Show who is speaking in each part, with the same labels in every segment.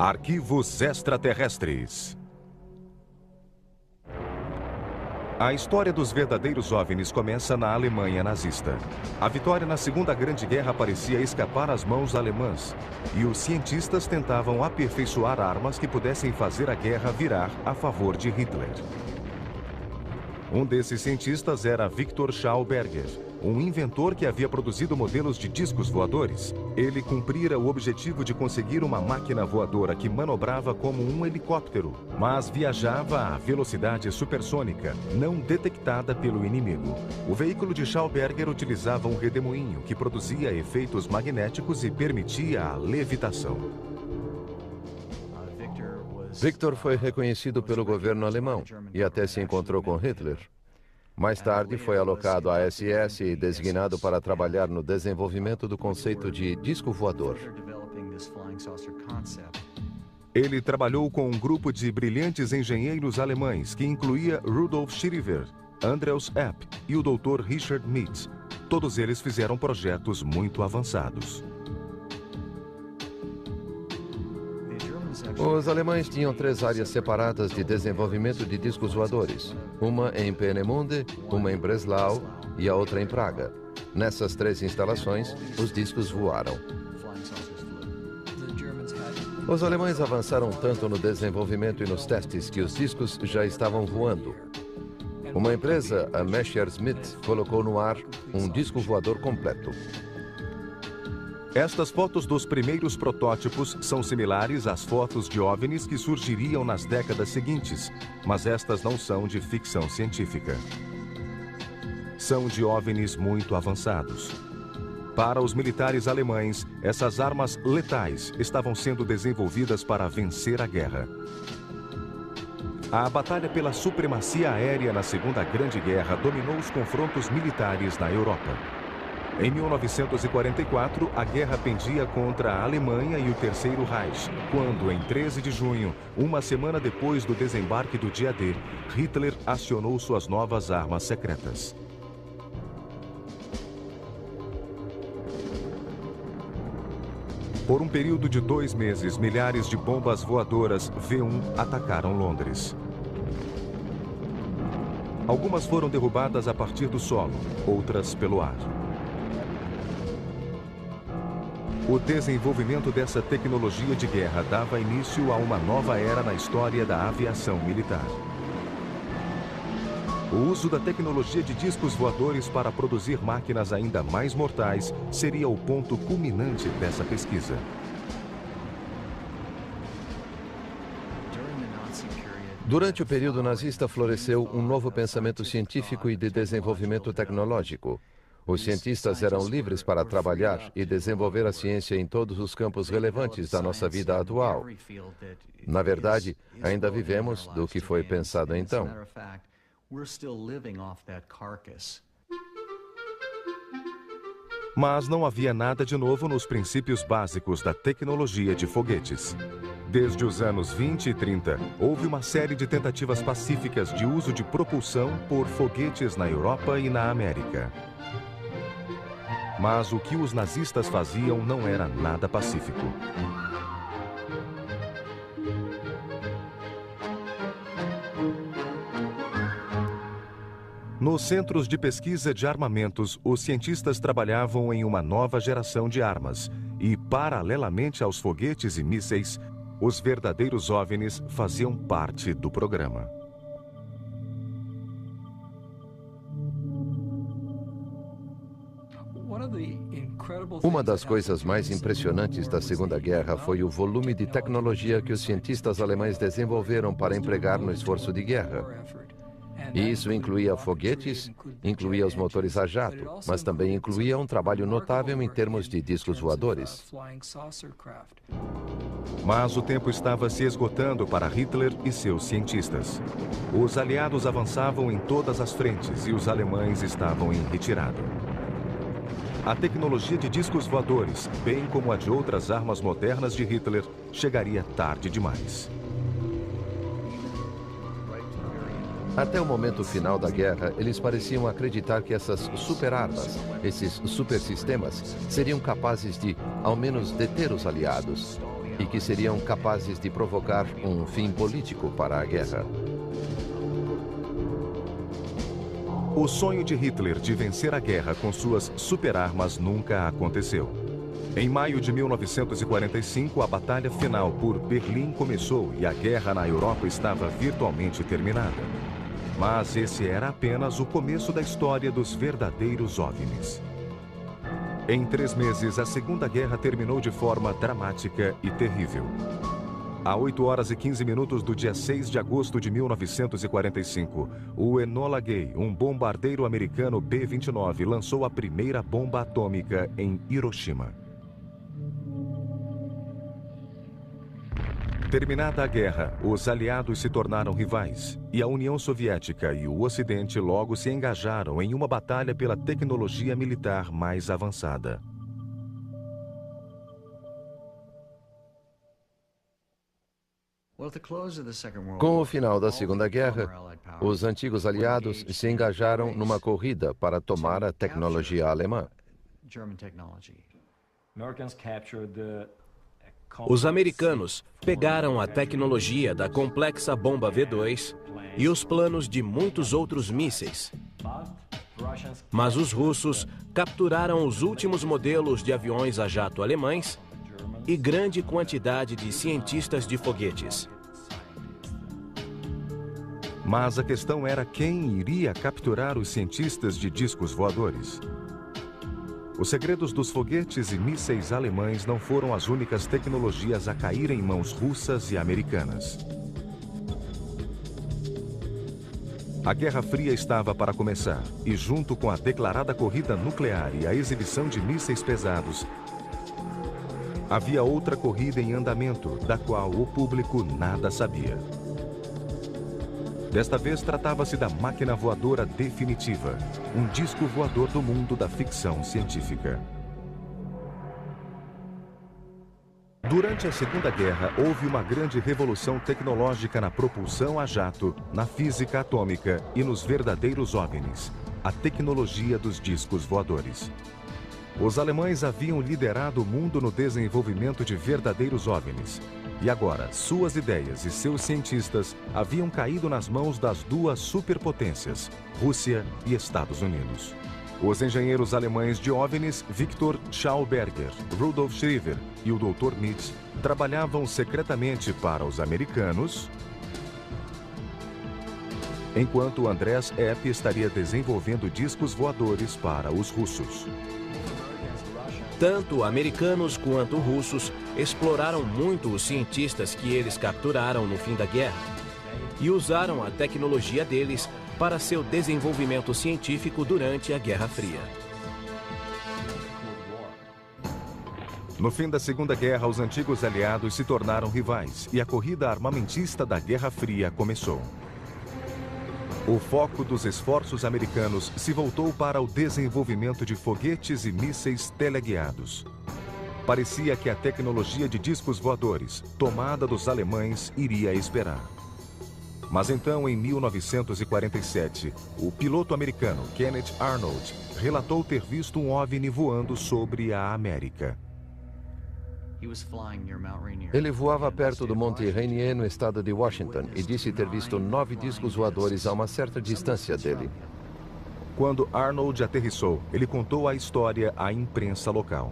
Speaker 1: Arquivos extraterrestres. A história dos verdadeiros OVNIs começa na Alemanha nazista. A vitória na Segunda Grande Guerra parecia escapar às mãos alemãs, e os cientistas tentavam aperfeiçoar armas que pudessem fazer a guerra virar a favor de Hitler. Um desses cientistas era Victor Schauberger, um inventor que havia produzido modelos de discos voadores. Ele cumprira o objetivo de conseguir uma máquina voadora que manobrava como um helicóptero, mas viajava a velocidade supersônica, não detectada pelo inimigo. O veículo de Schauberger utilizava um redemoinho que produzia efeitos magnéticos e permitia a levitação.
Speaker 2: Victor foi reconhecido pelo governo alemão e até se encontrou com Hitler. Mais tarde foi alocado à SS e designado para trabalhar no desenvolvimento do conceito de disco voador.
Speaker 1: Ele trabalhou com um grupo de brilhantes engenheiros alemães que incluía Rudolf Schirriver, Andreas Epp e o Dr. Richard Mitz. Todos eles fizeram projetos muito avançados.
Speaker 2: Os alemães tinham 3 áreas separadas de desenvolvimento de discos voadores. Uma em Peenemünde, uma em Breslau e a outra em Praga. Nessas 3 instalações, os discos voaram. Os alemães avançaram tanto no desenvolvimento e nos testes que os discos já estavam voando. Uma empresa, a Messerschmitt, colocou no ar um disco voador completo.
Speaker 1: Estas fotos dos primeiros protótipos são similares às fotos de OVNIs que surgiriam nas décadas seguintes, mas estas não são de ficção científica. São de OVNIs muito avançados. Para os militares alemães, essas armas letais estavam sendo desenvolvidas para vencer a guerra. A batalha pela supremacia aérea na Segunda Grande Guerra dominou os confrontos militares na Europa. Em 1944, a guerra pendia contra a Alemanha e o Terceiro Reich, quando, em 13 de junho, uma semana depois do desembarque do dia D, Hitler acionou suas novas armas secretas. Por um período de 2 meses, milhares de bombas voadoras V1 atacaram Londres. Algumas foram derrubadas a partir do solo, outras pelo ar. O desenvolvimento dessa tecnologia de guerra dava início a uma nova era na história da aviação militar. O uso da tecnologia de discos voadores para produzir máquinas ainda mais mortais seria o ponto culminante dessa pesquisa.
Speaker 2: Durante o período nazista, floresceu um novo pensamento científico e de desenvolvimento tecnológico. Os cientistas eram livres para trabalhar e desenvolver a ciência em todos os campos relevantes da nossa vida atual. Na verdade, ainda vivemos do que foi pensado então.
Speaker 1: Mas não havia nada de novo nos princípios básicos da tecnologia de foguetes. Desde os anos 20 e 30, houve uma série de tentativas pacíficas de uso de propulsão por foguetes na Europa e na América. Mas o que os nazistas faziam não era nada pacífico. Nos centros de pesquisa de armamentos, os cientistas trabalhavam em uma nova geração de armas e, paralelamente aos foguetes e mísseis, os verdadeiros OVNIs faziam parte do programa.
Speaker 2: Uma das coisas mais impressionantes da Segunda Guerra foi o volume de tecnologia que os cientistas alemães desenvolveram para empregar no esforço de guerra. E isso incluía foguetes, incluía os motores a jato, mas também incluía um trabalho notável em termos de discos voadores.
Speaker 1: Mas o tempo estava se esgotando para Hitler e seus cientistas. Os aliados avançavam em todas as frentes e os alemães estavam em retirada. A tecnologia de discos voadores, bem como a de outras armas modernas de Hitler, chegaria tarde demais.
Speaker 2: Até o momento final da guerra, eles pareciam acreditar que essas superarmas, esses supersistemas, seriam capazes de, ao menos, deter os aliados. e que seriam capazes de provocar um fim político para a guerra.
Speaker 1: O sonho de Hitler de vencer a guerra com suas superarmas nunca aconteceu. Em maio de 1945, a batalha final por Berlim começou e a guerra na Europa estava virtualmente terminada. Mas esse era apenas o começo da história dos verdadeiros OVNIs. Em 3 meses, a Segunda Guerra terminou de forma dramática e terrível. A 8h15 do dia 6 de agosto de 1945, o Enola Gay, um bombardeiro americano B-29, lançou a primeira bomba atômica em Hiroshima. Terminada a guerra, os aliados se tornaram rivais, e a União Soviética e o Ocidente logo se engajaram em uma batalha pela tecnologia militar mais avançada.
Speaker 2: Com o final da Segunda Guerra, os antigos aliados se engajaram numa corrida para tomar a tecnologia alemã.
Speaker 3: Os americanos pegaram a tecnologia da complexa bomba V2 e os planos de muitos outros mísseis. Mas os russos capturaram os últimos modelos de aviões a jato alemães e grande quantidade de cientistas de foguetes.
Speaker 1: Mas a questão era quem iria capturar os cientistas de discos voadores. Os segredos dos foguetes e mísseis alemães não foram as únicas tecnologias a cair em mãos russas e americanas. A Guerra Fria estava para começar, e junto com a declarada corrida nuclear e a exibição de mísseis pesados, havia outra corrida em andamento, da qual o público nada sabia. Desta vez tratava-se da máquina voadora definitiva, um disco voador do mundo da ficção científica. Durante a Segunda Guerra, houve uma grande revolução tecnológica na propulsão a jato, na física atômica e nos verdadeiros OVNIs, a tecnologia dos discos voadores. Os alemães haviam liderado o mundo no desenvolvimento de verdadeiros OVNIs. E agora, suas ideias e seus cientistas haviam caído nas mãos das duas superpotências, Rússia e Estados Unidos. Os engenheiros alemães de OVNIs, Victor Schauberger, Rudolf Schriever e o Dr. Mitz, trabalhavam secretamente para os americanos, enquanto Andreas Epp estaria desenvolvendo discos voadores para os russos.
Speaker 3: Tanto americanos quanto russos exploraram muito os cientistas que eles capturaram no fim da guerra e usaram a tecnologia deles para seu desenvolvimento científico durante a Guerra Fria.
Speaker 1: No fim da Segunda Guerra, os antigos aliados se tornaram rivais e a corrida armamentista da Guerra Fria começou. O foco dos esforços americanos se voltou para o desenvolvimento de foguetes e mísseis teleguiados. Parecia que a tecnologia de discos voadores, tomada dos alemães, iria esperar. Mas então, em 1947, o piloto americano Kenneth Arnold relatou ter visto um OVNI voando sobre a América.
Speaker 2: Ele voava perto do Monte Rainier, no estado de Washington, e disse ter visto 9 discos voadores a uma certa distância dele.
Speaker 1: Quando Arnold aterrissou, ele contou a história à imprensa local.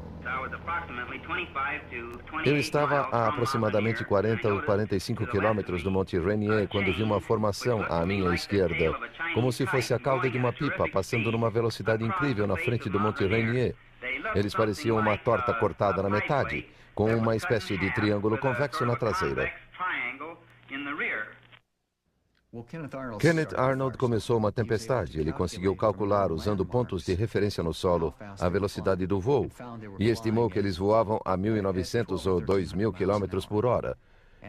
Speaker 2: Eu estava a aproximadamente 40 ou 45 quilômetros do Monte Rainier quando vi uma formação à minha esquerda, como se fosse a cauda de uma pipa passando numa velocidade incrível na frente do Monte Rainier. Eles pareciam uma torta cortada na metade, com uma espécie de triângulo convexo na traseira. Kenneth Arnold começou uma tempestade. Ele conseguiu calcular, usando pontos de referência no solo, a velocidade do voo e estimou que eles voavam a 1.900 ou 2.000 km por hora.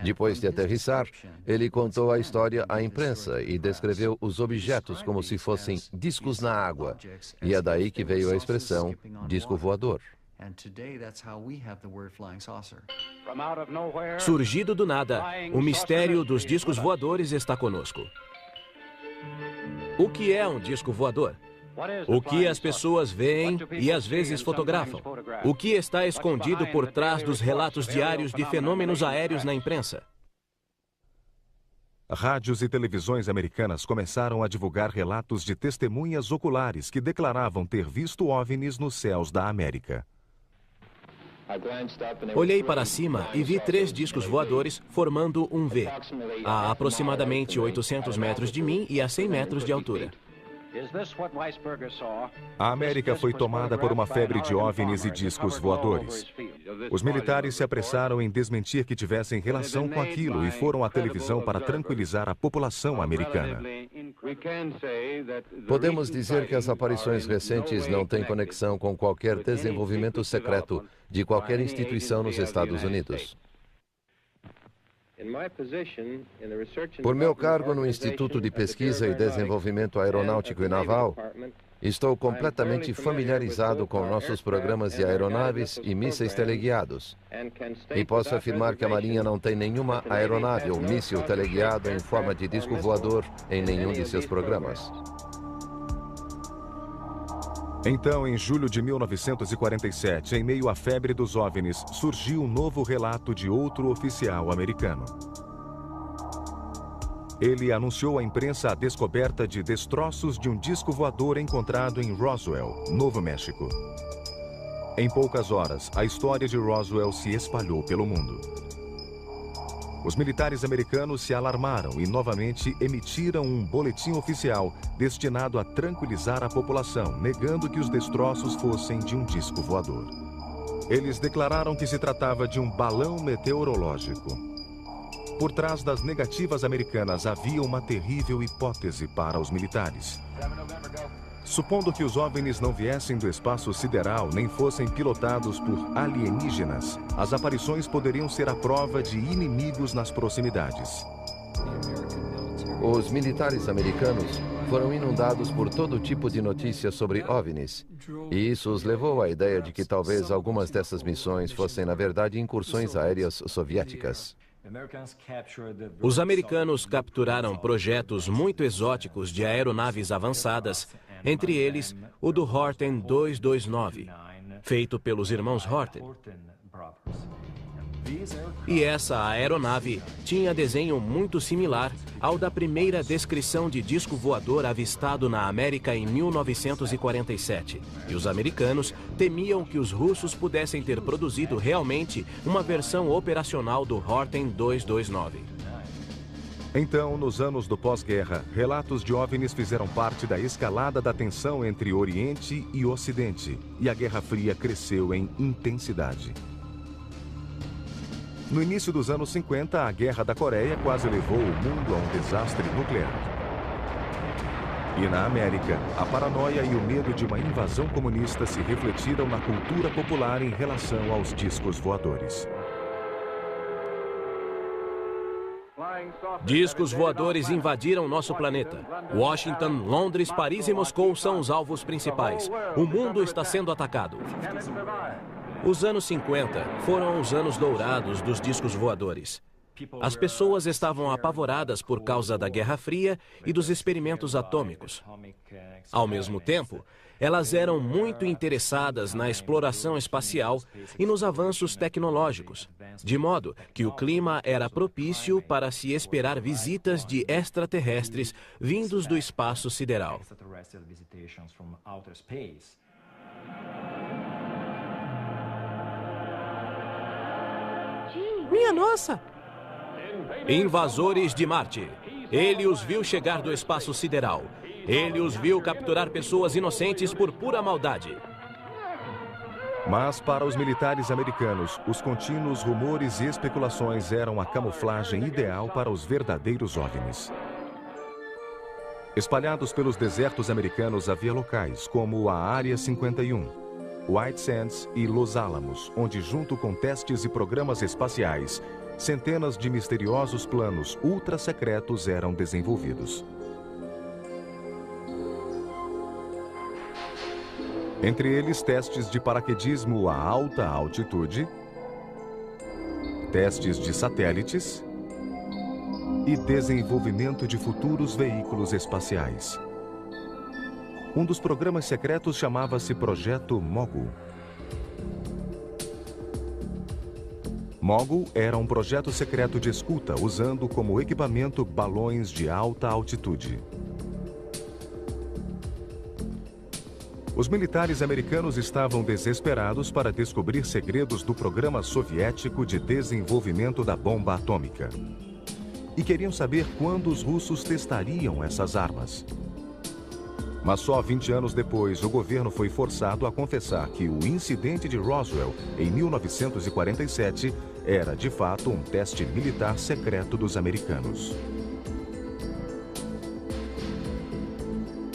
Speaker 2: Depois de aterrissar, ele contou a história à imprensa e descreveu os objetos como se fossem discos na água. E é daí que veio a expressão disco voador.
Speaker 3: Surgido do nada, o mistério dos discos voadores está conosco. O que é um disco voador? O que as pessoas veem e às vezes fotografam? O que está escondido por trás dos relatos diários de fenômenos aéreos na imprensa?
Speaker 1: Rádios e televisões americanas começaram a divulgar relatos de testemunhas oculares que declaravam ter visto OVNIs nos céus da América.
Speaker 3: Olhei para cima e vi 3 discos voadores formando um V, a aproximadamente 800 metros de mim e a 100 metros de altura.
Speaker 1: A América foi tomada por uma febre de OVNIs e discos voadores. Os militares se apressaram em desmentir que tivessem relação com aquilo e foram à televisão para tranquilizar a população americana.
Speaker 2: Podemos dizer que as aparições recentes não têm conexão com qualquer desenvolvimento secreto de qualquer instituição nos Estados Unidos. Por meu cargo no Instituto de Pesquisa e Desenvolvimento Aeronáutico e Naval, estou completamente familiarizado com nossos programas de aeronaves e mísseis teleguiados. E posso afirmar que a Marinha não tem nenhuma aeronave ou míssil teleguiado em forma de disco voador em nenhum de seus programas.
Speaker 1: Então, em julho de 1947, em meio à febre dos OVNIs, surgiu um novo relato de outro oficial americano. Ele anunciou à imprensa a descoberta de destroços de um disco voador encontrado em Roswell, Novo México. Em poucas horas, a história de Roswell se espalhou pelo mundo. Os militares americanos se alarmaram e novamente emitiram um boletim oficial destinado a tranquilizar a população, negando que os destroços fossem de um disco voador. Eles declararam que se tratava de um balão meteorológico. Por trás das negativas americanas havia uma terrível hipótese para os militares. Supondo que os OVNIs não viessem do espaço sideral nem fossem pilotados por alienígenas, as aparições poderiam ser a prova de inimigos nas proximidades.
Speaker 2: Os militares americanos foram inundados por todo tipo de notícias sobre OVNIs, e isso os levou à ideia de que talvez algumas dessas missões fossem, na verdade, incursões aéreas soviéticas.
Speaker 3: Os americanos capturaram projetos muito exóticos de aeronaves avançadas, entre eles o do Horten 229, feito pelos irmãos Horten. E essa aeronave tinha desenho muito similar ao da primeira descrição de disco voador avistado na América em 1947. E os americanos temiam que os russos pudessem ter produzido realmente uma versão operacional do Horten 229.
Speaker 1: Então, nos anos do pós-guerra, relatos de OVNIs fizeram parte da escalada da tensão entre Oriente e Ocidente, e a Guerra Fria cresceu em intensidade. No início dos anos 50, a Guerra da Coreia quase levou o mundo a um desastre nuclear. E na América, a paranoia e o medo de uma invasão comunista se refletiram na cultura popular em relação aos discos voadores.
Speaker 3: Discos voadores invadiram nosso planeta. Washington, Londres, Paris e Moscou são os alvos principais. O mundo está sendo atacado. Os anos 50 foram os anos dourados dos discos voadores. As pessoas estavam apavoradas por causa da Guerra Fria e dos experimentos atômicos. Ao mesmo tempo, elas eram muito interessadas na exploração espacial e nos avanços tecnológicos, de modo que o clima era propício para se esperar visitas de extraterrestres vindos do espaço sideral.
Speaker 4: Minha nossa!
Speaker 3: Invasores de Marte. Ele os viu chegar do espaço sideral. Ele os viu capturar pessoas inocentes por pura maldade.
Speaker 1: Mas para os militares americanos, os contínuos rumores e especulações eram a camuflagem ideal para os verdadeiros OVNIs. Espalhados pelos desertos americanos havia locais como a Área 51, White Sands e Los Alamos, onde, junto com testes e programas espaciais, centenas de misteriosos planos ultra-secretos eram desenvolvidos. Entre eles, testes de paraquedismo a alta altitude, testes de satélites e desenvolvimento de futuros veículos espaciais. Um dos programas secretos chamava-se Projeto Mogul. Mogul era um projeto secreto de escuta usando como equipamento balões de alta altitude. Os militares americanos estavam desesperados para descobrir segredos do programa soviético de desenvolvimento da bomba atômica. E queriam saber quando os russos testariam essas armas. Mas só 20 anos depois, o governo foi forçado a confessar que o incidente de Roswell, em 1947, era de fato um teste militar secreto dos americanos.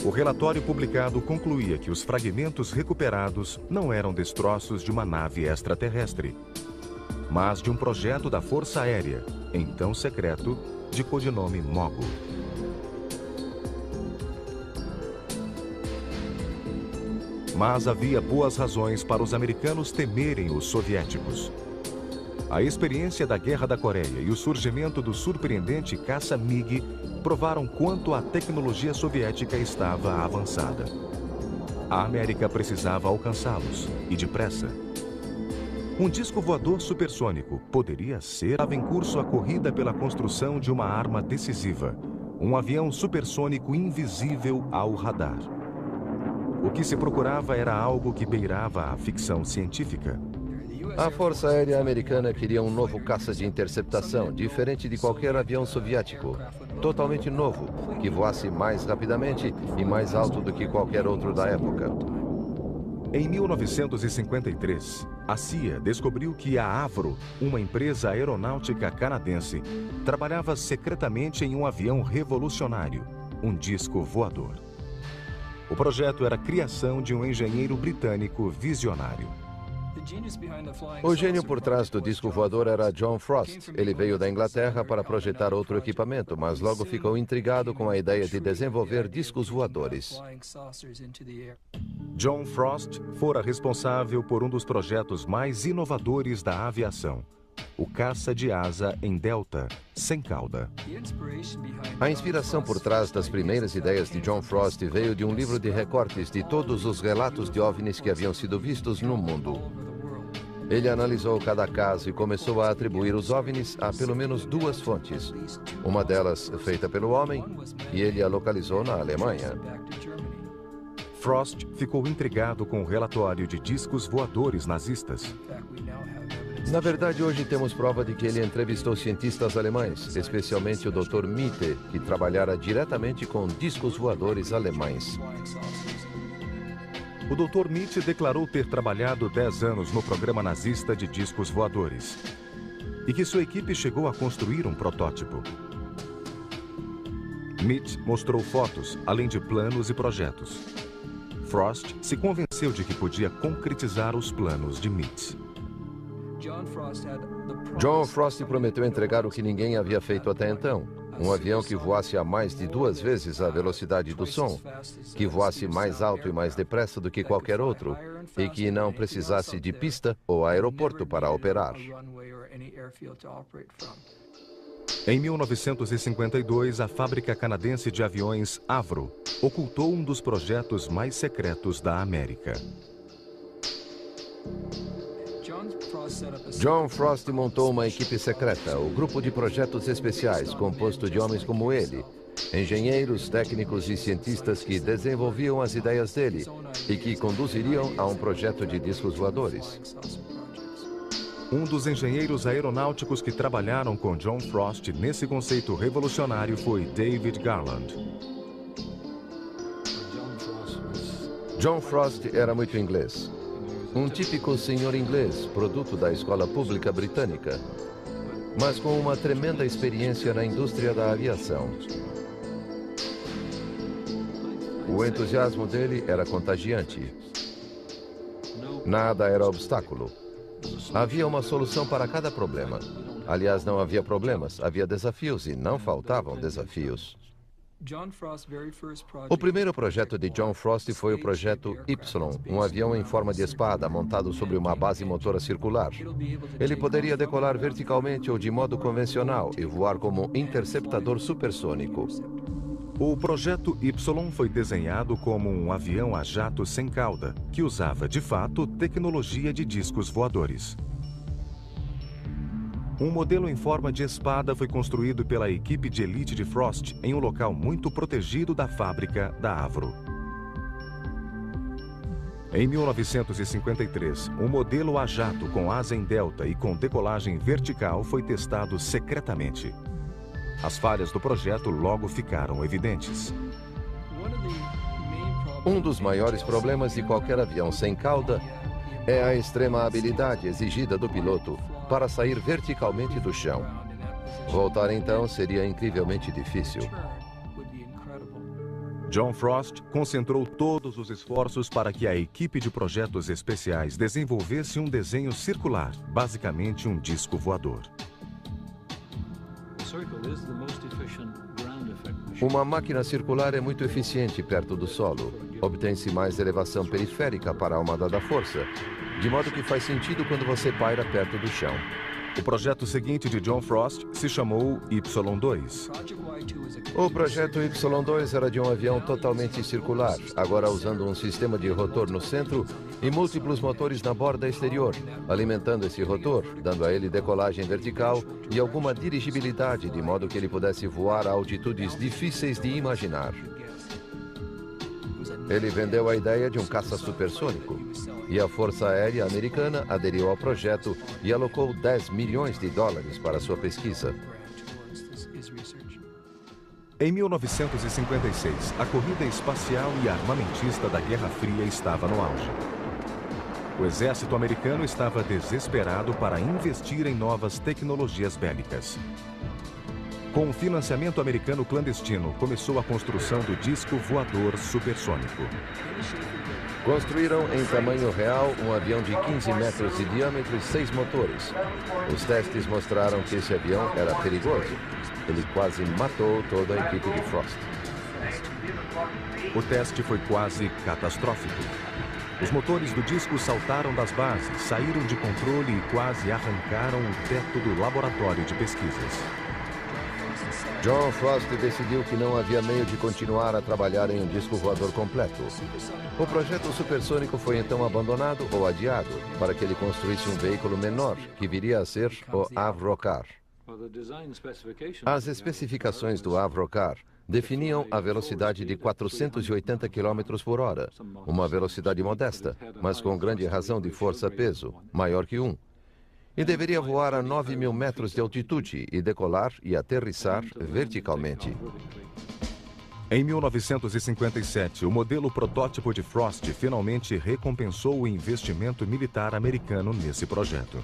Speaker 1: O relatório publicado concluía que os fragmentos recuperados não eram destroços de uma nave extraterrestre, mas de um projeto da Força Aérea, então secreto, de codinome Mogul. Mas havia boas razões para os americanos temerem os soviéticos. A experiência da Guerra da Coreia e o surgimento do surpreendente caça MiG provaram quanto a tecnologia soviética estava avançada. A América precisava alcançá-los, e depressa. Um disco voador supersônico poderia ser. Estava em curso a corrida pela construção de uma arma decisiva, um avião supersônico invisível ao radar. O que se procurava era algo que beirava a ficção científica.
Speaker 2: A Força Aérea Americana queria um novo caça de interceptação, diferente de qualquer avião soviético. Totalmente novo, que voasse mais rapidamente e mais alto do que qualquer outro da época.
Speaker 1: Em 1953, a CIA descobriu que a Avro, uma empresa aeronáutica canadense, trabalhava secretamente em um avião revolucionário, um disco voador. O projeto era a criação de um engenheiro britânico visionário.
Speaker 2: O gênio por trás do disco voador era John Frost. Ele veio da Inglaterra para projetar outro equipamento, mas logo ficou intrigado com a ideia de desenvolver discos voadores.
Speaker 1: John Frost fora responsável por um dos projetos mais inovadores da aviação, o caça de asa em delta, sem cauda.
Speaker 2: A inspiração por trás das primeiras ideias de John Frost veio de um livro de recortes de todos os relatos de OVNIs que haviam sido vistos no mundo. Ele analisou cada caso e começou a atribuir os OVNIs a pelo menos duas fontes. Uma delas feita pelo homem, e ele a localizou na Alemanha.
Speaker 1: Frost ficou intrigado com o relatório de discos voadores nazistas.
Speaker 2: Na verdade, hoje temos prova de que ele entrevistou cientistas alemães, especialmente o Dr. Mitte, que trabalhara diretamente com discos voadores alemães.
Speaker 1: O Dr. Mitte declarou ter trabalhado 10 anos no programa nazista de discos voadores e que sua equipe chegou a construir um protótipo. Mitte mostrou fotos, além de planos e projetos. Frost se convenceu de que podia concretizar os planos de Mitte.
Speaker 2: John Frost prometeu entregar o que ninguém havia feito até então. Um avião que voasse a mais de 2 vezes a velocidade do som, que voasse mais alto e mais depressa do que qualquer outro, e que não precisasse de pista ou aeroporto para operar.
Speaker 1: Em 1952, a fábrica canadense de aviões Avro ocultou um dos projetos mais secretos da América.
Speaker 2: John Frost montou uma equipe secreta, o Grupo de Projetos Especiais, composto de homens como ele, engenheiros, técnicos e cientistas que desenvolviam as ideias dele e que conduziriam a um projeto de discos voadores.
Speaker 1: Um dos engenheiros aeronáuticos que trabalharam com John Frost nesse conceito revolucionário foi David Garland.
Speaker 2: John Frost era muito inglês. Um típico senhor inglês, produto da escola pública britânica, mas com uma tremenda experiência na indústria da aviação. O entusiasmo dele era contagiante. Nada era obstáculo. Havia uma solução para cada problema. Aliás, não havia problemas, havia desafios e não faltavam desafios. O primeiro projeto de John Frost foi o projeto Y, um avião em forma de espada montado sobre uma base motora circular. Ele poderia decolar verticalmente ou de modo convencional e voar como interceptador supersônico.
Speaker 1: O Projeto Y foi desenhado como um avião a jato sem cauda, que usava, de fato, tecnologia de discos voadores. Um modelo em forma de espada foi construído pela equipe de elite de Frost em um local muito protegido da fábrica da Avro. Em 1953, um modelo a jato com asa em delta e com decolagem vertical foi testado secretamente. As falhas do projeto logo ficaram evidentes.
Speaker 2: Um dos maiores problemas de qualquer avião sem cauda é a extrema habilidade exigida do piloto para sair verticalmente do chão. Voltar então seria incrivelmente difícil.
Speaker 1: John Frost concentrou todos os esforços para que a equipe de projetos especiais desenvolvesse um desenho circular, basicamente um disco voador.
Speaker 2: Uma máquina circular é muito eficiente perto do solo. Obtém-se mais elevação periférica para a almada da força, de modo que faz sentido quando você paira perto do chão.
Speaker 1: O projeto seguinte de John Frost se chamou Y2.
Speaker 2: O projeto Y2 era de um avião totalmente circular, agora usando um sistema de rotor no centro e múltiplos motores na borda exterior, alimentando esse rotor, dando a ele decolagem vertical e alguma dirigibilidade, de modo que ele pudesse voar a altitudes difíceis de imaginar. Ele vendeu a ideia de um caça supersônico, e a Força Aérea Americana aderiu ao projeto e alocou $10 milhões para sua pesquisa.
Speaker 1: Em 1956, a corrida espacial e armamentista da Guerra Fria estava no auge. O exército americano estava desesperado para investir em novas tecnologias bélicas. Com o financiamento americano clandestino, começou a construção do disco voador supersônico.
Speaker 2: Construíram em tamanho real um avião de 15 metros de diâmetro e 6 motores. Os testes mostraram que esse avião era perigoso. Ele quase matou toda a equipe de Frost.
Speaker 1: O teste foi quase catastrófico. Os motores do disco saltaram das bases, saíram de controle e quase arrancaram o teto do laboratório de pesquisas.
Speaker 2: John Frost decidiu que não havia meio de continuar a trabalhar em um disco voador completo. O projeto supersônico foi então abandonado ou adiado para que ele construísse um veículo menor, que viria a ser o Avrocar. As especificações do Avrocar definiam a velocidade de 480 km por hora, uma velocidade modesta, mas com grande razão de força-peso, maior que 1. E deveria voar a 9.000 metros de altitude e decolar e aterrissar verticalmente.
Speaker 1: Em 1957, o modelo protótipo de Frost finalmente recompensou o investimento militar americano nesse projeto.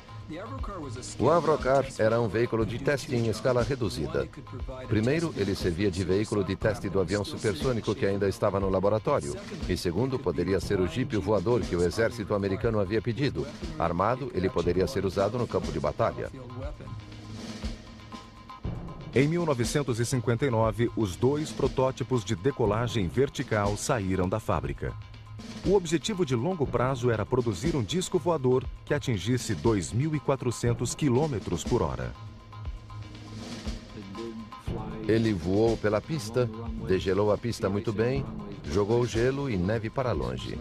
Speaker 2: O Avrocar era um veículo de teste em escala reduzida. Primeiro, ele servia de veículo de teste do avião supersônico que ainda estava no laboratório. E segundo, poderia ser o jipe voador que o exército americano havia pedido. Armado, ele poderia ser usado no campo de batalha.
Speaker 1: Em 1959, os 2 protótipos de decolagem vertical saíram da fábrica. O objetivo de longo prazo era produzir um disco voador que atingisse 2.400 km por hora.
Speaker 2: Ele voou pela pista, degelou a pista muito bem, jogou gelo e neve para longe.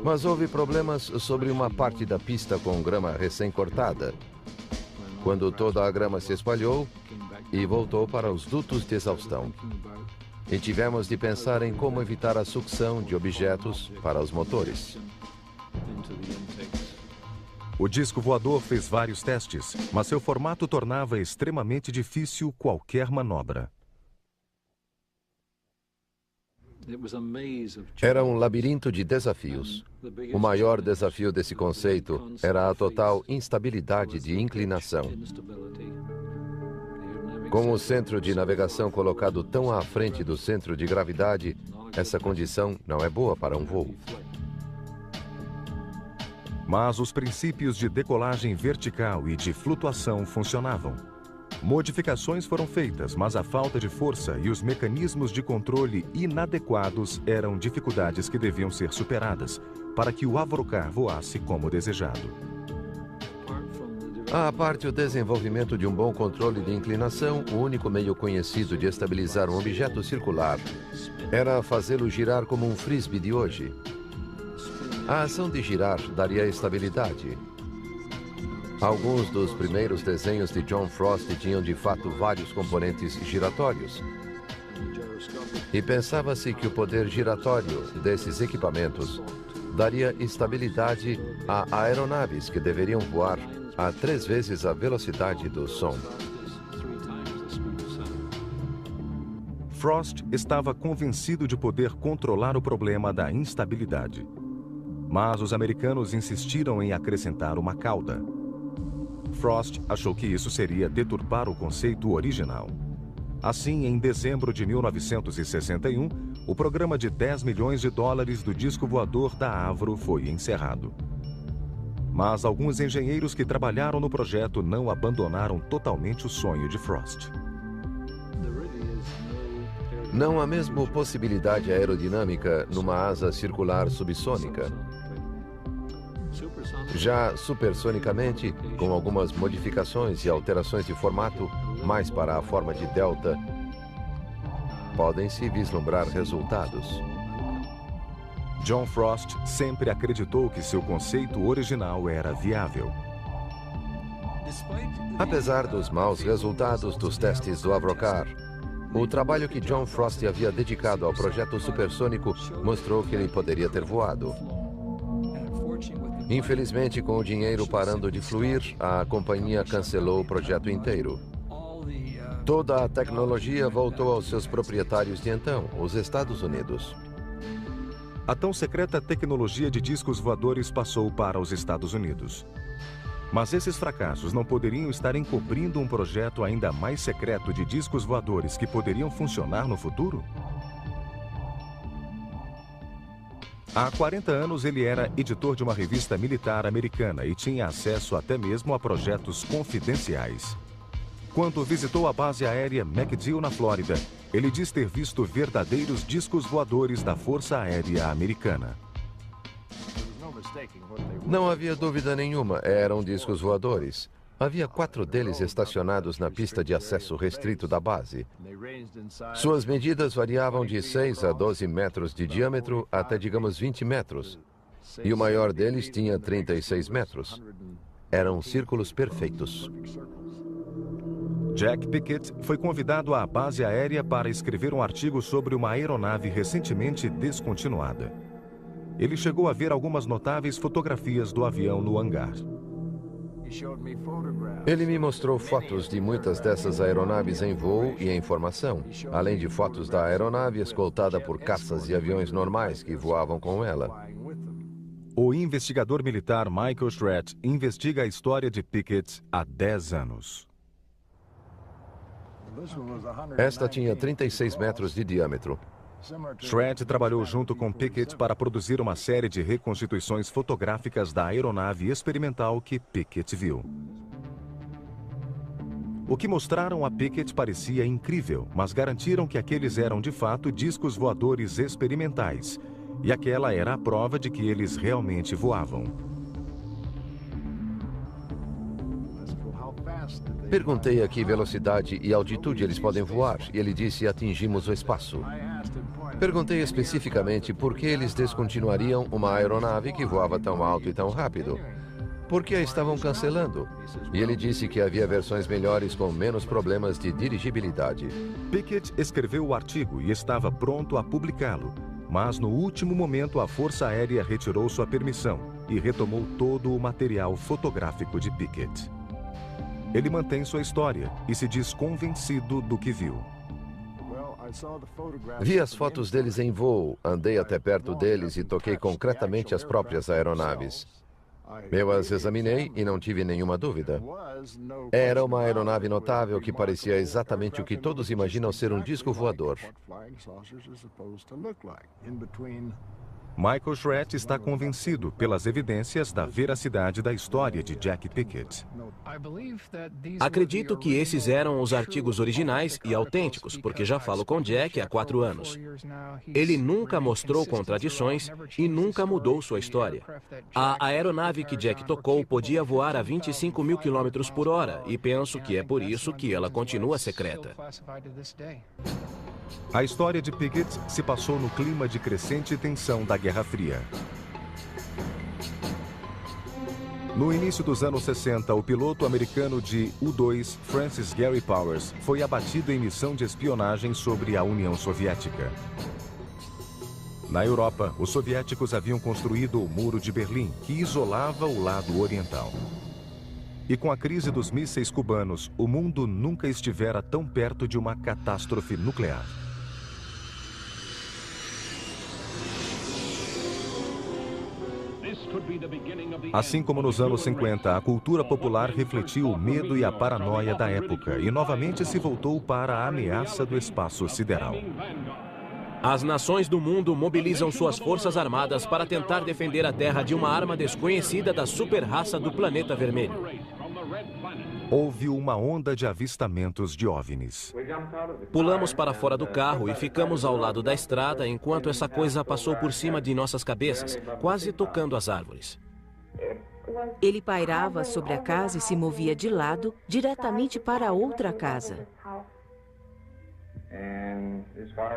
Speaker 2: Mas houve problemas sobre uma parte da pista com grama recém-cortada, quando toda a grama se espalhou e voltou para os dutos de exaustão. E tivemos de pensar em como evitar a sucção de objetos para os motores.
Speaker 1: O disco voador fez vários testes, mas seu formato tornava extremamente difícil qualquer manobra.
Speaker 2: Era um labirinto de desafios. O maior desafio desse conceito era a total instabilidade de inclinação. Com o centro de navegação colocado tão à frente do centro de gravidade, essa condição não é boa para um voo.
Speaker 1: Mas os princípios de decolagem vertical e de flutuação funcionavam. Modificações foram feitas, mas a falta de força e os mecanismos de controle inadequados eram dificuldades que deviam ser superadas para que o Avrocar voasse como desejado.
Speaker 2: À parte o desenvolvimento de um bom controle de inclinação, o único meio conhecido de estabilizar um objeto circular era fazê-lo girar como um frisbee de hoje. A ação de girar daria estabilidade. Alguns dos primeiros desenhos de John Frost tinham de fato vários componentes giratórios. E pensava-se que o poder giratório desses equipamentos daria estabilidade a aeronaves que deveriam voar a 3 vezes a velocidade do som.
Speaker 1: Frost estava convencido de poder controlar o problema da instabilidade. Mas os americanos insistiram em acrescentar uma cauda. Frost achou que isso seria deturpar o conceito original. Assim, em dezembro de 1961, o programa de $10 milhões do disco voador da Avro foi encerrado. Mas alguns engenheiros que trabalharam no projeto não abandonaram totalmente o sonho de Frost.
Speaker 2: Não há mesmo possibilidade aerodinâmica numa asa circular subsônica. Já supersonicamente, com algumas modificações e alterações de formato, mais para a forma de delta, podem-se vislumbrar resultados.
Speaker 1: John Frost sempre acreditou que seu conceito original era viável.
Speaker 2: Apesar dos maus resultados dos testes do Avrocar, o trabalho que John Frost havia dedicado ao projeto supersônico mostrou que ele poderia ter voado. Infelizmente, com o dinheiro parando de fluir, a companhia cancelou o projeto inteiro. Toda a tecnologia voltou aos seus proprietários de então, os Estados Unidos.
Speaker 1: A tão secreta tecnologia de discos voadores passou para os Estados Unidos. Mas esses fracassos não poderiam estar encobrindo um projeto ainda mais secreto de discos voadores que poderiam funcionar no futuro? Há 40 anos ele era editor de uma revista militar americana e tinha acesso até mesmo a projetos confidenciais. Quando visitou a base aérea MacDill na Flórida, ele diz ter visto verdadeiros discos voadores da Força Aérea Americana.
Speaker 2: Não havia dúvida nenhuma, eram discos voadores. Havia 4 deles estacionados na pista de acesso restrito da base. Suas medidas variavam de 6 a 12 metros de diâmetro até, digamos, 20 metros. E o maior deles tinha 36 metros. Eram círculos perfeitos.
Speaker 1: Jack Pickett foi convidado à base aérea para escrever um artigo sobre uma aeronave recentemente descontinuada. Ele chegou a ver algumas notáveis fotografias do avião no hangar.
Speaker 2: Ele me mostrou fotos de muitas dessas aeronaves em voo e em formação, além de fotos da aeronave escoltada por caças e aviões normais que voavam com ela.
Speaker 1: O investigador militar Michael Schratt investiga a história de Pickett há 10 anos.
Speaker 2: Esta tinha 36 metros de diâmetro.
Speaker 1: Schratt trabalhou junto com Pickett para produzir uma série de reconstituições fotográficas da aeronave experimental que Pickett viu. O que mostraram a Pickett parecia incrível, mas garantiram que aqueles eram de fato discos voadores experimentais, e aquela era a prova de que eles realmente voavam.
Speaker 2: Perguntei a que velocidade e altitude eles podem voar, e ele disse: atingimos o espaço. Perguntei especificamente por que eles descontinuariam uma aeronave que voava tão alto e tão rápido. Por que a estavam cancelando? E ele disse que havia versões melhores com menos problemas de dirigibilidade.
Speaker 1: Pickett escreveu o artigo e estava pronto a publicá-lo, mas no último momento a Força Aérea retirou sua permissão e retomou todo o material fotográfico de Pickett. Ele mantém sua história e se diz convencido do que viu.
Speaker 2: Vi as fotos deles em voo, andei até perto deles e toquei concretamente as próprias aeronaves. Eu as examinei e não tive nenhuma dúvida. Era uma aeronave notável que parecia exatamente o que todos imaginam ser um disco voador.
Speaker 1: Michael Schratt está convencido pelas evidências da veracidade da história de Jack Pickett.
Speaker 3: Acredito que esses eram os artigos originais e autênticos, porque já falo com Jack há 4 anos. Ele nunca mostrou contradições e nunca mudou sua história. A aeronave que Jack tocou podia voar a 25 mil quilômetros por hora e penso que é por isso que ela continua secreta.
Speaker 1: A história de Pickett se passou no clima de crescente tensão da Guerra Fria. No início dos anos 60, o piloto americano de U-2, Francis Gary Powers, foi abatido em missão de espionagem sobre a União Soviética. Na Europa, os soviéticos haviam construído o Muro de Berlim, que isolava o lado oriental. E com a crise dos mísseis cubanos, o mundo nunca estivera tão perto de uma catástrofe nuclear. Assim como nos anos 50, a cultura popular refletiu o medo e a paranoia da época e novamente se voltou para a ameaça do espaço sideral.
Speaker 3: As nações do mundo mobilizam suas forças armadas para tentar defender a Terra de uma arma desconhecida da super-raça do planeta vermelho.
Speaker 1: Houve uma onda de avistamentos de OVNIs.
Speaker 3: Pulamos para fora do carro e ficamos ao lado da estrada enquanto essa coisa passou por cima de nossas cabeças, quase tocando as árvores.
Speaker 4: Ele pairava sobre a casa e se movia de lado, diretamente para outra casa.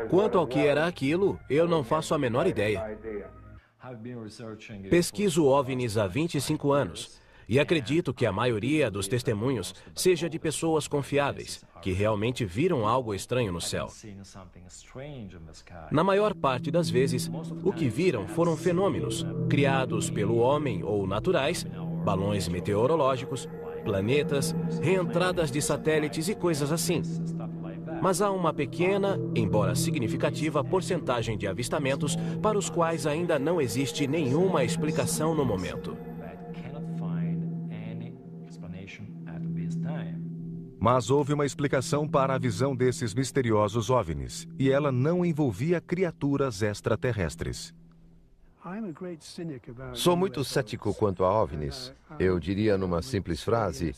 Speaker 3: Quanto ao que era aquilo, eu não faço a menor ideia. Pesquiso OVNIs há 25 anos. E acredito que a maioria dos testemunhos seja de pessoas confiáveis, que realmente viram algo estranho no céu. Na maior parte das vezes, o que viram foram fenômenos criados pelo homem ou naturais, balões meteorológicos, planetas, reentradas de satélites e coisas assim. Mas há uma pequena, embora significativa, porcentagem de avistamentos para os quais ainda não existe nenhuma explicação no momento.
Speaker 1: Mas houve uma explicação para a visão desses misteriosos OVNIs, e ela não envolvia criaturas extraterrestres.
Speaker 2: Sou muito cético quanto a OVNIs. Eu diria numa simples frase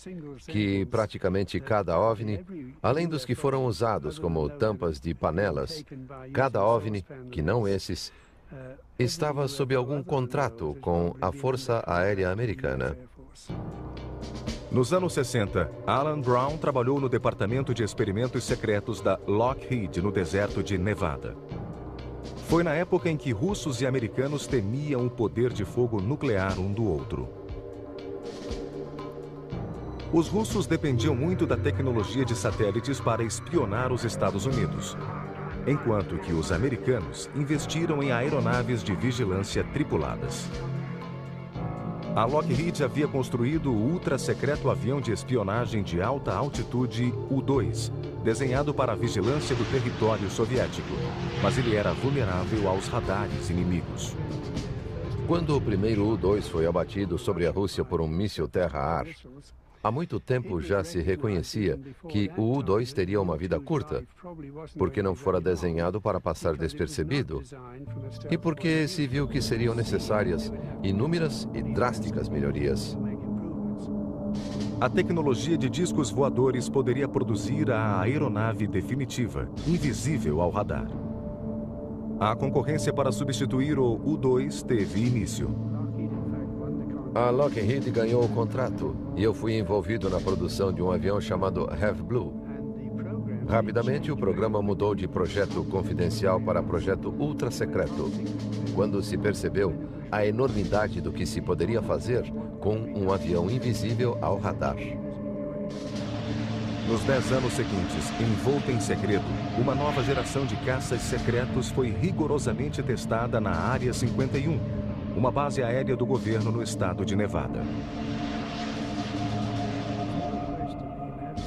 Speaker 2: que praticamente cada OVNI, além dos que foram usados como tampas de panelas, cada OVNI, que não esses, estava sob algum contrato com a Força Aérea Americana.
Speaker 1: Nos anos 60, Alan Brown trabalhou no Departamento de Experimentos Secretos da Lockheed, no deserto de Nevada. Foi na época em que russos e americanos temiam o poder de fogo nuclear um do outro. Os russos dependiam muito da tecnologia de satélites para espionar os Estados Unidos, enquanto que os americanos investiram em aeronaves de vigilância tripuladas. A Lockheed havia construído o ultra-secreto avião de espionagem de alta altitude U-2, desenhado para a vigilância do território soviético, mas ele era vulnerável aos radares inimigos.
Speaker 2: Quando o primeiro U-2 foi abatido sobre a Rússia por um míssil terra-ar, há muito tempo já se reconhecia que o U-2 teria uma vida curta, porque não fora desenhado para passar despercebido e porque se viu que seriam necessárias inúmeras e drásticas melhorias.
Speaker 1: A tecnologia de discos voadores poderia produzir a aeronave definitiva, invisível ao radar. A concorrência para substituir o U-2 teve início.
Speaker 2: A Lockheed ganhou o contrato e eu fui envolvido na produção de um avião chamado Have Blue. Rapidamente, o programa mudou de projeto confidencial para projeto ultra-secreto, quando se percebeu a enormidade do que se poderia fazer com um avião invisível ao radar.
Speaker 1: Nos 10 anos seguintes, envolta em segredo, uma nova geração de caças secretos foi rigorosamente testada na Área 51, uma base aérea do governo no estado de Nevada.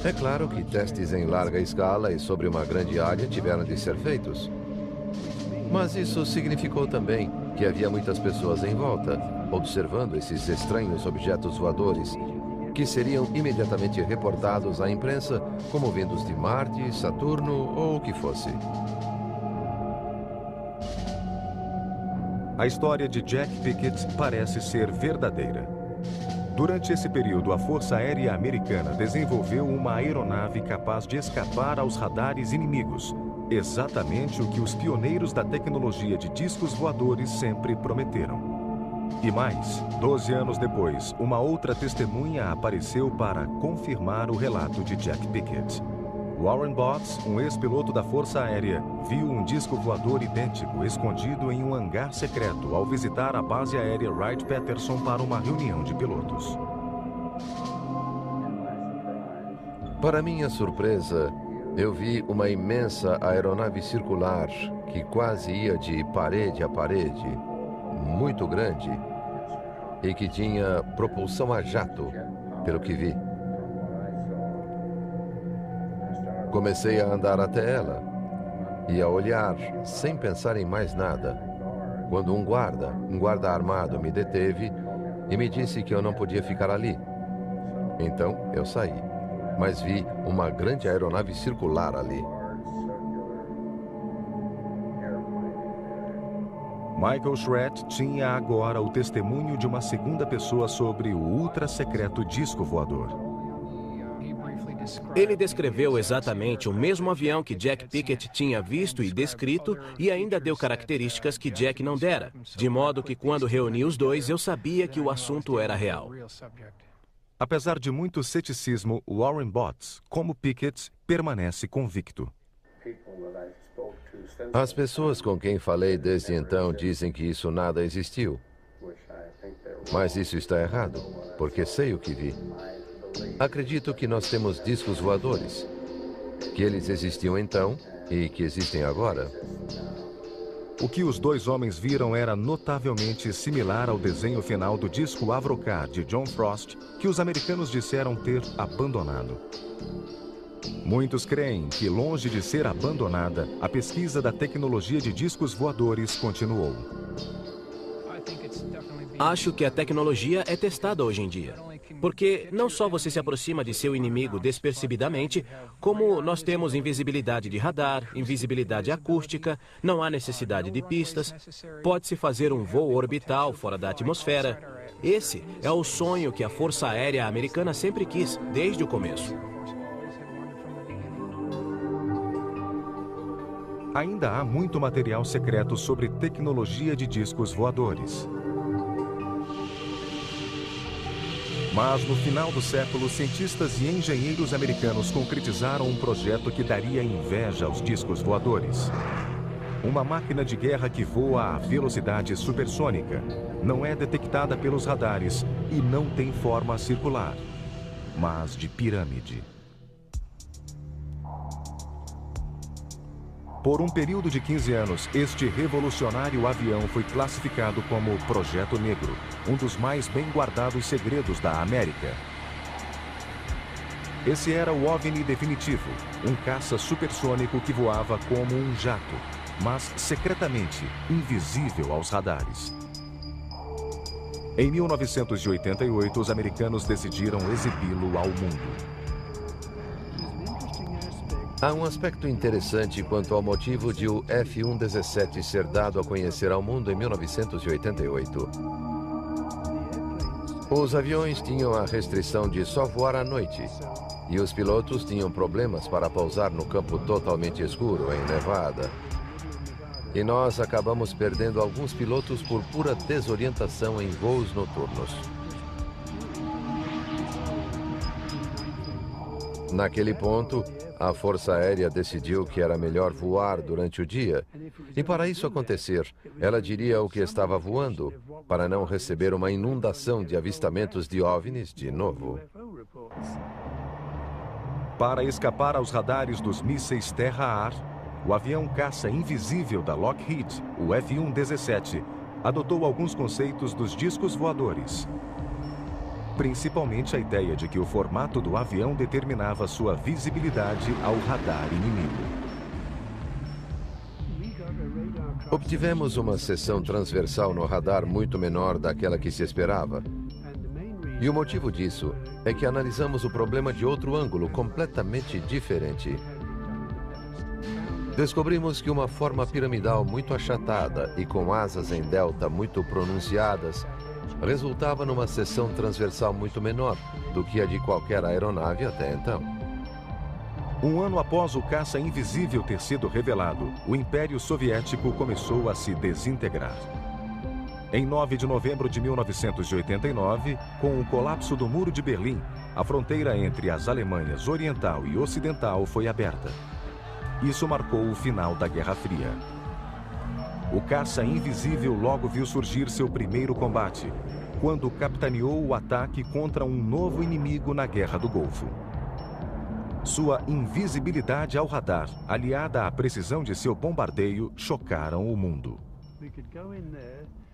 Speaker 2: É claro que testes em larga escala e sobre uma grande área tiveram de ser feitos. Mas isso significou também que havia muitas pessoas em volta, observando esses estranhos objetos voadores, que seriam imediatamente reportados à imprensa como vindos de Marte, Saturno ou o que fosse.
Speaker 1: A história de Jack Pickett parece ser verdadeira. Durante esse período, a Força Aérea Americana desenvolveu uma aeronave capaz de escapar aos radares inimigos, exatamente o que os pioneiros da tecnologia de discos voadores sempre prometeram. E mais, 12 anos depois, uma outra testemunha apareceu para confirmar o relato de Jack Pickett. Warren Botts, um ex-piloto da Força Aérea, viu um disco voador idêntico escondido em um hangar secreto ao visitar a base aérea Wright-Patterson para uma reunião de pilotos.
Speaker 2: Para minha surpresa, eu vi uma imensa aeronave circular que quase ia de parede a parede, muito grande, e que tinha propulsão a jato, pelo que vi. Comecei a andar até ela e a olhar sem pensar em mais nada, quando um guarda armado me deteve e me disse que eu não podia ficar ali. Então eu saí, mas vi uma grande aeronave circular ali.
Speaker 1: Michael Schratt tinha agora o testemunho de uma segunda pessoa sobre o ultra-secreto disco voador.
Speaker 3: Ele descreveu exatamente o mesmo avião que Jack Pickett tinha visto e descrito e ainda deu características que Jack não dera, de modo que quando reuni os dois eu sabia que o assunto era real.
Speaker 1: Apesar de muito ceticismo, Warren Botts, como Pickett, permanece convicto.
Speaker 2: As pessoas com quem falei desde então dizem que isso nada existiu. Mas isso está errado, porque sei o que vi. Acredito que nós temos discos voadores, que eles existiam então e que existem agora.
Speaker 1: O que os dois homens viram era notavelmente similar ao desenho final do disco Avrocar de John Frost, que os americanos disseram ter abandonado. Muitos creem que, longe de ser abandonada, a pesquisa da tecnologia de discos voadores continuou.
Speaker 3: Acho que a tecnologia é testada hoje em dia. Porque não só você se aproxima de seu inimigo despercebidamente, como nós temos invisibilidade de radar, invisibilidade acústica, não há necessidade de pistas, pode-se fazer um voo orbital fora da atmosfera. Esse é o sonho que a Força Aérea Americana sempre quis, desde o começo.
Speaker 1: Ainda há muito material secreto sobre tecnologia de discos voadores. Mas, no final do século, cientistas e engenheiros americanos concretizaram um projeto que daria inveja aos discos voadores. Uma máquina de guerra que voa a velocidade supersônica, não é detectada pelos radares e não tem forma circular, mas de pirâmide. Por um período de 15 anos, este revolucionário avião foi classificado como Projeto Negro, um dos mais bem guardados segredos da América. Esse era o OVNI definitivo, um caça supersônico que voava como um jato, mas secretamente invisível aos radares. Em 1988, os americanos decidiram exibi-lo ao mundo.
Speaker 2: Há um aspecto interessante quanto ao motivo de o F-117 ser dado a conhecer ao mundo em 1988. Os aviões tinham a restrição de só voar à noite, e os pilotos tinham problemas para pousar no campo totalmente escuro, em Nevada. E nós acabamos perdendo alguns pilotos por pura desorientação em voos noturnos. Naquele ponto, a Força Aérea decidiu que era melhor voar durante o dia. E para isso acontecer, ela diria o que estava voando, para não receber uma inundação de avistamentos de OVNIs de novo.
Speaker 1: Para escapar aos radares dos mísseis terra-ar, o avião caça invisível da Lockheed, o F-117, adotou alguns conceitos dos discos voadores. Principalmente a ideia de que o formato do avião determinava sua visibilidade ao radar inimigo.
Speaker 2: Obtivemos uma seção transversal no radar muito menor daquela que se esperava. E o motivo disso é que analisamos o problema de outro ângulo completamente diferente. Descobrimos que uma forma piramidal muito achatada e com asas em delta muito pronunciadas resultava numa seção transversal muito menor do que a de qualquer aeronave até então.
Speaker 1: Um ano após o caça invisível ter sido revelado, o Império Soviético começou a se desintegrar. Em 9 de novembro de 1989, com o colapso do Muro de Berlim, a fronteira entre as Alemanhas Oriental e Ocidental foi aberta. Isso marcou o final da Guerra Fria. O caça invisível logo viu surgir seu primeiro combate, quando capitaneou o ataque contra um novo inimigo na Guerra do Golfo. Sua invisibilidade ao radar, aliada à precisão de seu bombardeio, chocaram o mundo.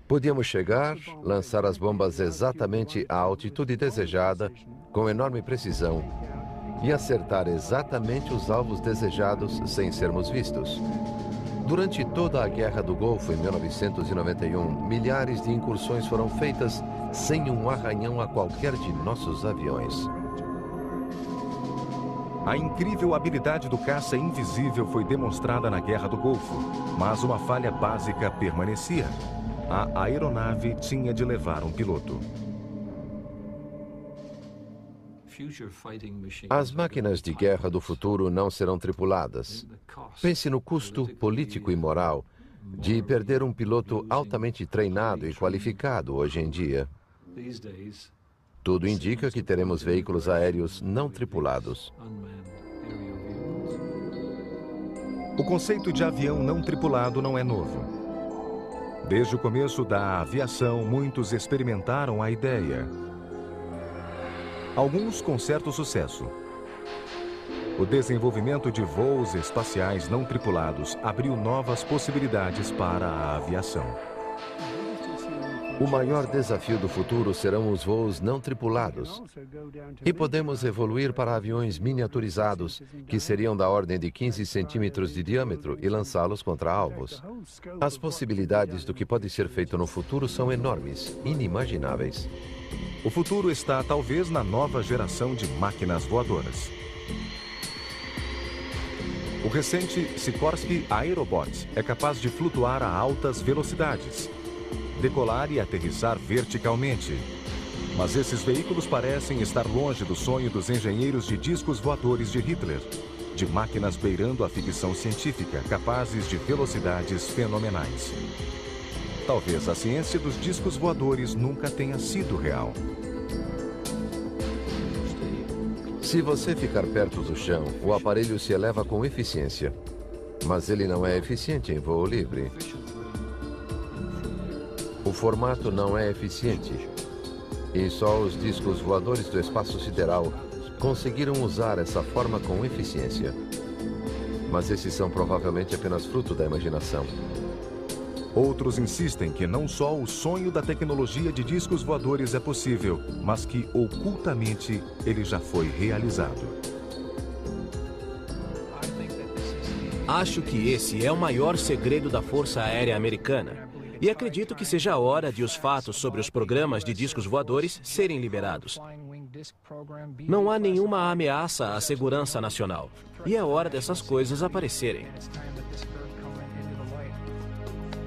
Speaker 2: Podíamos chegar, lançar as bombas exatamente à altitude desejada, com enorme precisão, e acertar exatamente os alvos desejados sem sermos vistos. Durante toda a Guerra do Golfo, em 1991, milhares de incursões foram feitas sem um arranhão a qualquer de nossos aviões.
Speaker 1: A incrível habilidade do caça invisível foi demonstrada na Guerra do Golfo, mas uma falha básica permanecia. A aeronave tinha de levar um piloto.
Speaker 2: As máquinas de guerra do futuro não serão tripuladas. Pense no custo político e moral de perder um piloto altamente treinado e qualificado hoje em dia. Tudo indica que teremos veículos aéreos não tripulados.
Speaker 1: O conceito de avião não tripulado não é novo. Desde o começo da aviação, muitos experimentaram a ideia. Alguns com certo sucesso. O desenvolvimento de voos espaciais não tripulados abriu novas possibilidades para a aviação.
Speaker 2: O maior desafio do futuro serão os voos não tripulados. E podemos evoluir para aviões miniaturizados, que seriam da ordem de 15 centímetros de diâmetro, e lançá-los contra alvos. As possibilidades do que pode ser feito no futuro são enormes, inimagináveis.
Speaker 1: O futuro está, talvez, na nova geração de máquinas voadoras. O recente Sikorsky Aerobot é capaz de flutuar a altas velocidades, decolar e aterrissar verticalmente. Mas esses veículos parecem estar longe do sonho dos engenheiros de discos voadores de Hitler, de máquinas beirando a ficção científica, capazes de velocidades fenomenais. Talvez a ciência dos discos voadores nunca tenha sido real.
Speaker 2: Se você ficar perto do chão, o aparelho se eleva com eficiência. Mas ele não é eficiente em voo livre. O formato não é eficiente. E só os discos voadores do espaço sideral conseguiram usar essa forma com eficiência. Mas esses são provavelmente apenas fruto da imaginação.
Speaker 1: Outros insistem que não só o sonho da tecnologia de discos voadores é possível, mas que, ocultamente, ele já foi realizado.
Speaker 3: Acho que esse é o maior segredo da Força Aérea Americana. E acredito que seja a hora de os fatos sobre os programas de discos voadores serem liberados. Não há nenhuma ameaça à segurança nacional. E é hora dessas coisas aparecerem.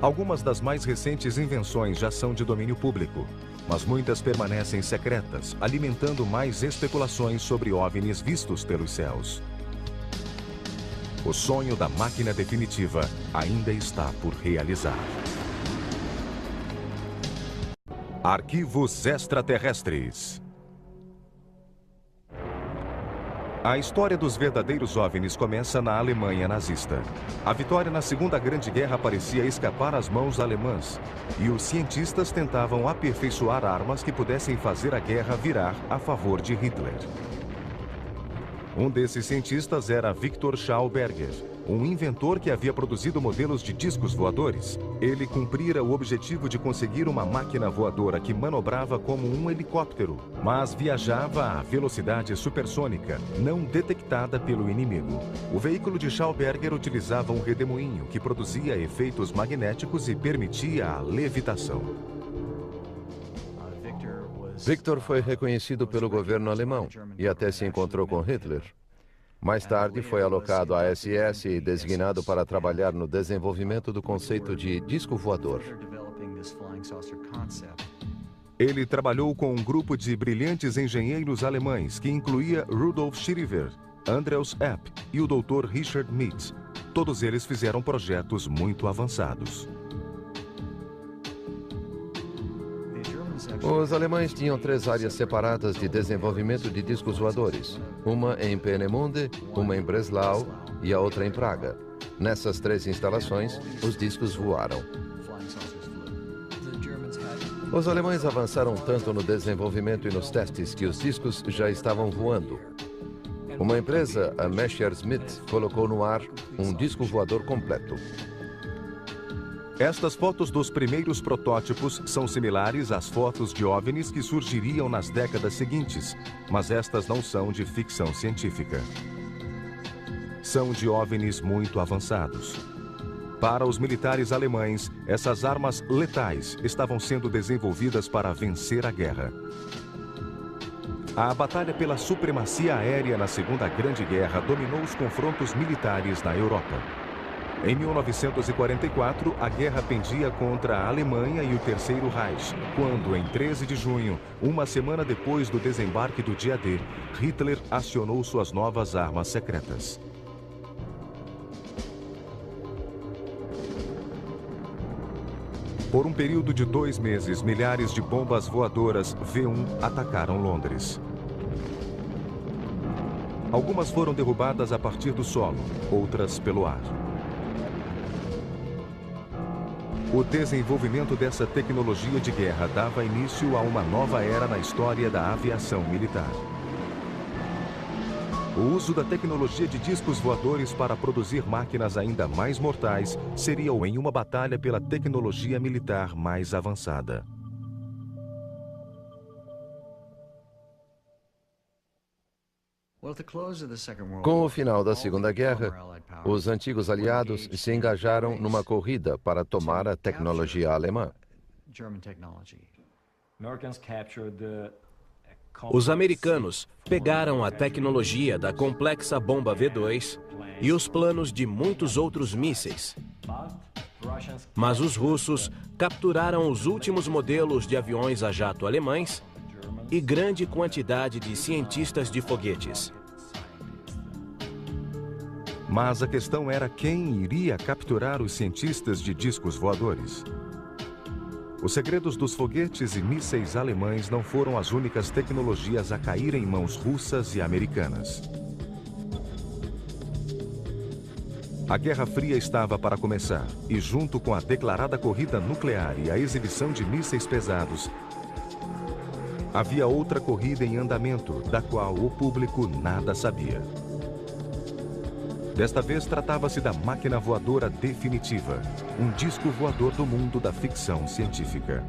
Speaker 1: Algumas das mais recentes invenções já são de domínio público, mas muitas permanecem secretas, alimentando mais especulações sobre OVNIs vistos pelos céus. O sonho da máquina definitiva ainda está por realizar. Arquivos extraterrestres. A história dos verdadeiros OVNIs começa na Alemanha nazista. A vitória na Segunda Grande Guerra parecia escapar às mãos alemãs, e os cientistas tentavam aperfeiçoar armas que pudessem fazer a guerra virar a favor de Hitler. Um desses cientistas era Victor Schauberger, um inventor que havia produzido modelos de discos voadores. Ele cumprira o objetivo de conseguir uma máquina voadora que manobrava como um helicóptero, mas viajava a velocidade supersônica, não detectada pelo inimigo. O veículo de Schauberger utilizava um redemoinho que produzia efeitos magnéticos e permitia a levitação.
Speaker 2: Victor foi reconhecido pelo governo alemão e até se encontrou com Hitler. Mais tarde foi alocado à SS e designado para trabalhar no desenvolvimento do conceito de disco voador.
Speaker 1: Ele trabalhou com um grupo de brilhantes engenheiros alemães que incluía Rudolf Schirriver, Andreas Epp e o Dr. Richard Mitz. Todos eles fizeram projetos muito avançados.
Speaker 2: Os alemães tinham 3 áreas separadas de desenvolvimento de discos voadores. Uma em Peenemünde, uma em Breslau e a outra em Praga. Nessas 3 instalações, os discos voaram. Os alemães avançaram tanto no desenvolvimento e nos testes que os discos já estavam voando. Uma empresa, a Messerschmitt, colocou no ar um disco voador completo.
Speaker 1: Estas fotos dos primeiros protótipos são similares às fotos de OVNIs que surgiriam nas décadas seguintes, mas estas não são de ficção científica. São de OVNIs muito avançados. Para os militares alemães, essas armas letais estavam sendo desenvolvidas para vencer a guerra. A batalha pela supremacia aérea na Segunda Grande Guerra dominou os confrontos militares na Europa. Em 1944, a guerra pendia contra a Alemanha e o Terceiro Reich, quando, em 13 de junho, uma semana depois do desembarque do dia D, Hitler acionou suas novas armas secretas. Por um período de 2 meses, milhares de bombas voadoras V-1 atacaram Londres. Algumas foram derrubadas a partir do solo, outras pelo ar. O desenvolvimento dessa tecnologia de guerra dava início a uma nova era na história da aviação militar. O uso da tecnologia de discos voadores para produzir máquinas ainda mais mortais seria em uma batalha pela tecnologia militar mais avançada.
Speaker 2: Com o final da Segunda Guerra, os antigos aliados se engajaram numa corrida para tomar a tecnologia alemã.
Speaker 3: Os americanos pegaram a tecnologia da complexa bomba V2 e os planos de muitos outros mísseis. Mas os russos capturaram os últimos modelos de aviões a jato alemães e grande quantidade de cientistas de foguetes.
Speaker 1: Mas a questão era quem iria capturar os cientistas de discos voadores. Os segredos dos foguetes e mísseis alemães não foram as únicas tecnologias a cair em mãos russas e americanas. A Guerra Fria estava para começar, e junto com a declarada corrida nuclear e a exibição de mísseis pesados, havia outra corrida em andamento, da qual o público nada sabia. Desta vez tratava-se da máquina voadora definitiva, um disco voador do mundo da ficção científica.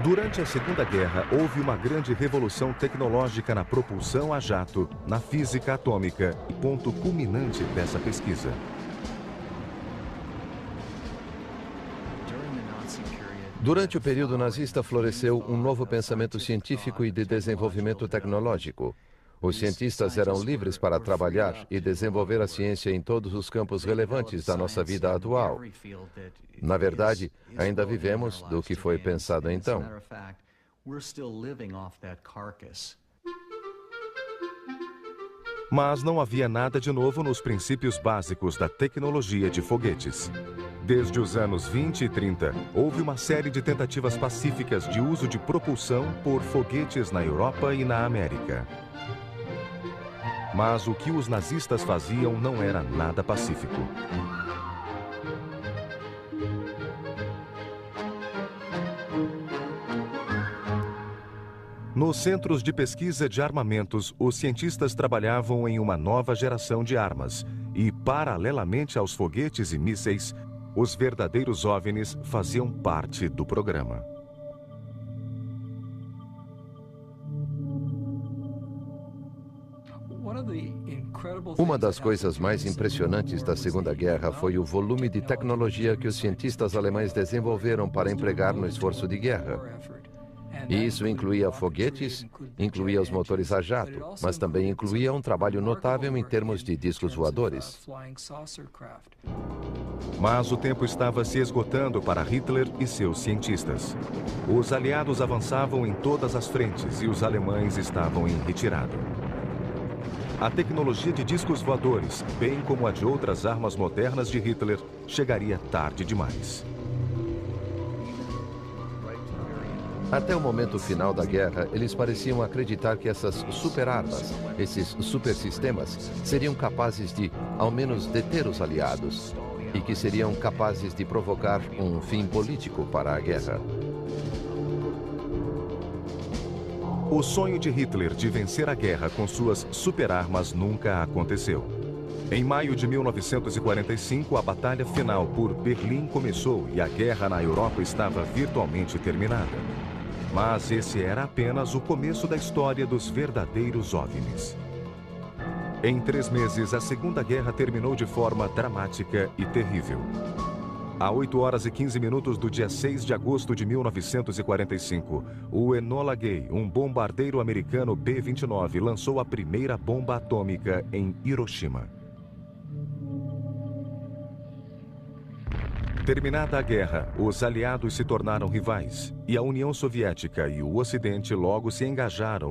Speaker 1: Durante a Segunda Guerra, houve uma grande revolução tecnológica na propulsão a jato, na física atômica, e ponto culminante dessa pesquisa.
Speaker 2: Durante o período nazista, floresceu um novo pensamento científico e de desenvolvimento tecnológico. Os cientistas eram livres para trabalhar e desenvolver a ciência em todos os campos relevantes da nossa vida atual. Na verdade, ainda vivemos do que foi pensado então.
Speaker 1: Mas não havia nada de novo nos princípios básicos da tecnologia de foguetes. Desde os anos 20 e 30, houve uma série de tentativas pacíficas de uso de propulsão por foguetes na Europa e na América. Mas o que os nazistas faziam não era nada pacífico. Nos centros de pesquisa de armamentos, os cientistas trabalhavam em uma nova geração de armas e, paralelamente aos foguetes e mísseis, os verdadeiros OVNIs faziam parte do programa.
Speaker 2: Uma das coisas mais impressionantes da Segunda Guerra foi o volume de tecnologia que os cientistas alemães desenvolveram para empregar no esforço de guerra. E isso incluía foguetes, incluía os motores a jato, mas também incluía um trabalho notável em termos de discos voadores.
Speaker 1: Mas o tempo estava se esgotando para Hitler e seus cientistas. Os aliados avançavam em todas as frentes e os alemães estavam em retirada. A tecnologia de discos voadores, bem como a de outras armas modernas de Hitler, chegaria tarde demais.
Speaker 2: Até o momento final da guerra, eles pareciam acreditar que essas superarmas, esses supersistemas, seriam capazes de, ao menos, deter os aliados e que seriam capazes de provocar um fim político para a guerra.
Speaker 1: O sonho de Hitler de vencer a guerra com suas superarmas nunca aconteceu. Em maio de 1945, a batalha final por Berlim começou e a guerra na Europa estava virtualmente terminada. Mas esse era apenas o começo da história dos verdadeiros OVNIs. Em 3 meses, a Segunda Guerra terminou de forma dramática e terrível. A 8h15 do dia 6 de agosto de 1945, o Enola Gay, um bombardeiro americano B-29, lançou a primeira bomba atômica em Hiroshima. Terminada a guerra, os aliados se tornaram rivais, e a União Soviética e o Ocidente logo se engajaram